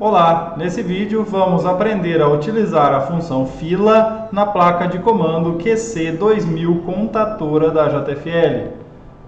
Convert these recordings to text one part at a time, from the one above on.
Olá, nesse vídeo vamos aprender a utilizar a função fila na placa de comando QC2000 contatora da JFL.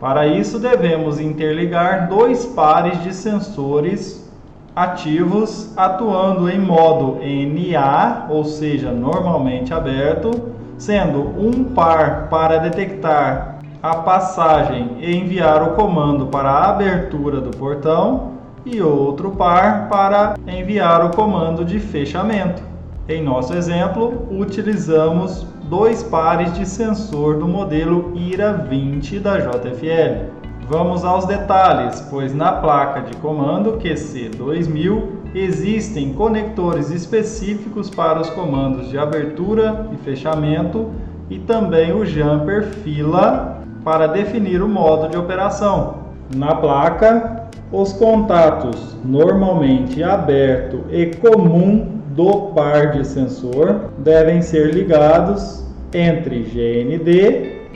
Para isso devemos interligar dois pares de sensores ativos atuando em modo NA, ou seja, normalmente aberto, sendo um par para detectar a passagem e enviar o comando para a abertura do portão e outro par para enviar o comando de fechamento. Em nosso exemplo, utilizamos dois pares de sensor do modelo IRA 20 da JFL. Vamos aos detalhes, pois na placa de comando QC2000 existem conectores específicos para os comandos de abertura e fechamento e também o jumper fila para definir o modo de operação. Na placa, os contatos normalmente aberto e comum do par de sensor devem ser ligados entre GND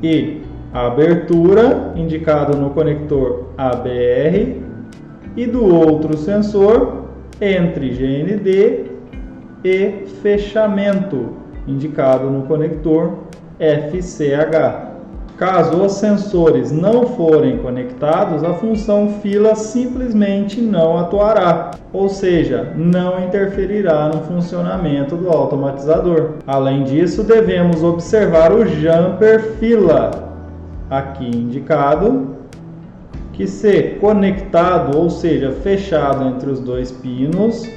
e abertura, indicado no conector ABR, e do outro sensor entre GND e fechamento, indicado no conector FCH. Caso os sensores não forem conectados, a função fila simplesmente não atuará, ou seja, não interferirá no funcionamento do automatizador. Além disso, devemos observar o jumper fila, aqui indicado, que se conectado, ou seja, fechado entre os dois pinos,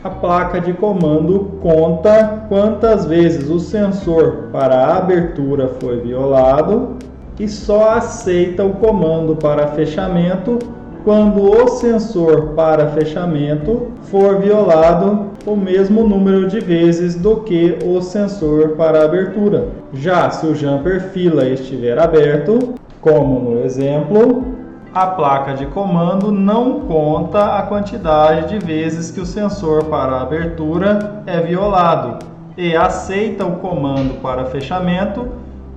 a placa de comando conta quantas vezes o sensor para a abertura foi violado e só aceita o comando para fechamento quando o sensor para fechamento for violado o mesmo número de vezes do que o sensor para abertura. Já se o jumper fila estiver aberto, como no exemplo, a placa de comando não conta a quantidade de vezes que o sensor para abertura é violado e aceita o comando para fechamento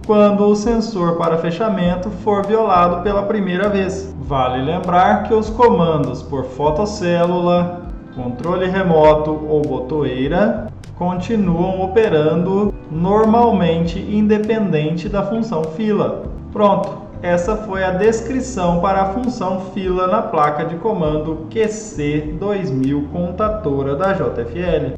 quando o sensor para fechamento for violado pela primeira vez. Vale lembrar que os comandos por fotocélula, controle remoto ou botoeira continuam operando normalmente independente da função fila. Pronto! Essa foi a descrição para a função fila na placa de comando QC2000 contatora da JFL.